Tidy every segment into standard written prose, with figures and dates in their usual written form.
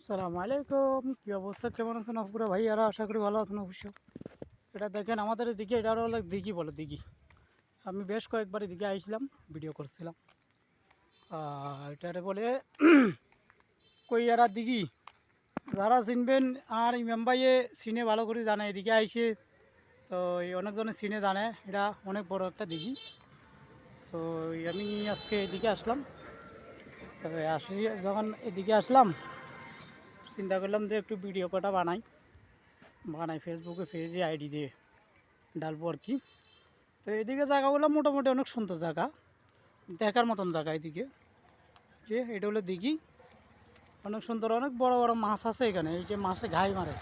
সালাম আলাইকুম, কী অবস্থা, কেমন আছেন আপুরা ভাইয়ারা? আশা করি ভালো আছেন অবশ্য। এটা দেখেন আমাদের এদিকে, এটা হলো দিঘি বলে, দিঘি। আমি বেশ কয়েকবার এদিকে আইছিলাম, ভিডিও করছিলাম। এটারে বলে কইয়ারা দিঘি। যারা চিনবেন আর ইমাম ভাইয়ে সিনে ভালো করে জানে, এদিকে আইসে তো এই অনেকজনের সিনে জানে। এটা অনেক বড় একটা দিঘি। তো আমি আজকে এদিকে আসলাম। তবে যখন এদিকে আসলাম, চিন্তা করলাম যে একটু ভিডিও কটা বানাই ফেসবুকে পেজে আইডি দিয়ে ডালবো আর কি। তো এদিকে জায়গাগুলো মোটামুটি অনেক সুন্দর জায়গা, দেখার মতন জায়গা। এদিকে যে এটা হলো দিঘি, অনেক সুন্দর, অনেক বড় বড় মাছ আছে এখানে। এই যে মাছে ঘাই মারে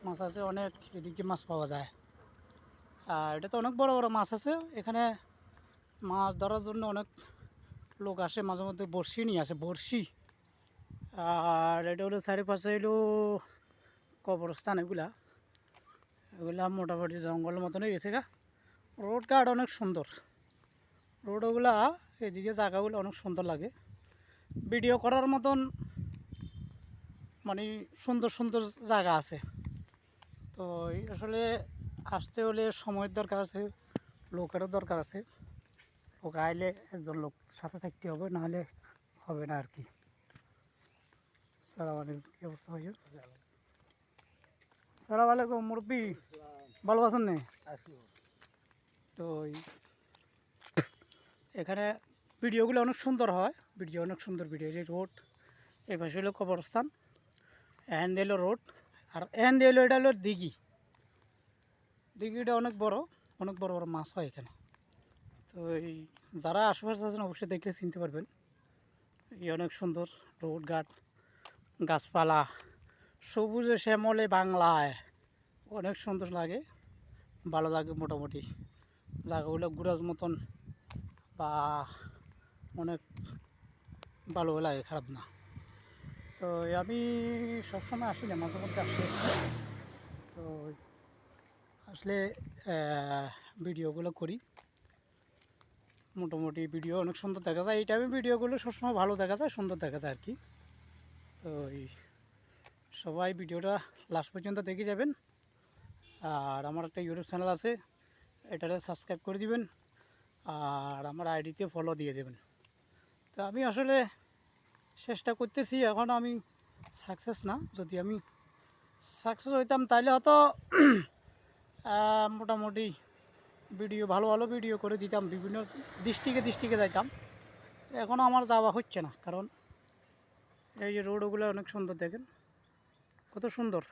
মাছ আছে অনেক, এদিকে মাছ পাওয়া যায়। আর এটা তো অনেক বড় বড় মাছ আছে এখানে। মাছ ধরার জন্য অনেক লোক আসে, মাঝে মধ্যে বড়শি নিয়ে আসে, বড়শি। আর এটা হলো চারিপাশে এলো কবরস্থান। এগুলা মোটামুটি জঙ্গলের মতনই গেছে গা। রোড ঘাট অনেক সুন্দর, রোডগুলা এদিকে জায়গাগুলো অনেক সুন্দর লাগে ভিডিও করার মতন। মানে সুন্দর সুন্দর জায়গা আছে। তো আসলে আসতে হলে সময়ের দরকার আছে, লোকেরও দরকার আছে। লোক আইলে একজন লোক সাথে থাকতে হবে, নাহলে হবে না আর কি। সালাম আলাইকুম, কী অবস্থা ভাইয়া? সালাম আলাইকুম মুরব্বী, ভালো আছেন না? তো এখানে ভিডিওগুলো অনেক সুন্দর হয়, ভিডিও অনেক সুন্দর ভিডিও। যে রোড, এই পাশে হলো কবরস্থান, এখান দিয়ে হলো রোড, আর এখান দিয়ে হলো এটা হলো দিঘি। দিঘিটা অনেক বড়, অনেক বড় বড় মাছ হয় এখানে। তো এই যারা আশেপাশে আছেন অবশ্যই দেখলে চিনতে পারবেন। এই অনেক সুন্দর রোড ঘাট, গাছপালা, সবুজে শ্যামলে বাংলায় অনেক সুন্দর লাগে, ভালো লাগে। মোটামুটি জায়গাগুলো ঘুরার মতন বা অনেক ভালো লাগে, খারাপ না। তো আমি সবসময় আসি না, মাঝে মধ্যে আসি। তো আসলে ভিডিওগুলো করি, মোটামুটি ভিডিও অনেক সুন্দর দেখা যায়। এই টাইমে ভিডিওগুলো সবসময় ভালো দেখা যায়, সুন্দর দেখা যায় আর কি। তো সবাই ভিডিওটা লাস্ট পর্যন্ত দেখে যাবেন। আর আমার একটা ইউটিউব চ্যানেল আছে, এটাতে সাবস্ক্রাইব করে দিবেন, আর আমার আইডিতে ফলো দিয়ে দেবেন। তো আমি আসলে চেষ্টা করতেছি, এখন আমি সাকসেস না। যদি আমি সাকসেস হইতাম তাহলে হয়তো মোটামুটি ভিডিও, ভালো ভালো ভিডিও করে দিতাম, বিভিন্ন ডিস্ট্রিক্টে যাইতাম। এখনও আমার যাওয়া হচ্ছে না, কারণ এই যে রোডগুলো অনেক সুন্দর, দেখেন কত সুন্দর।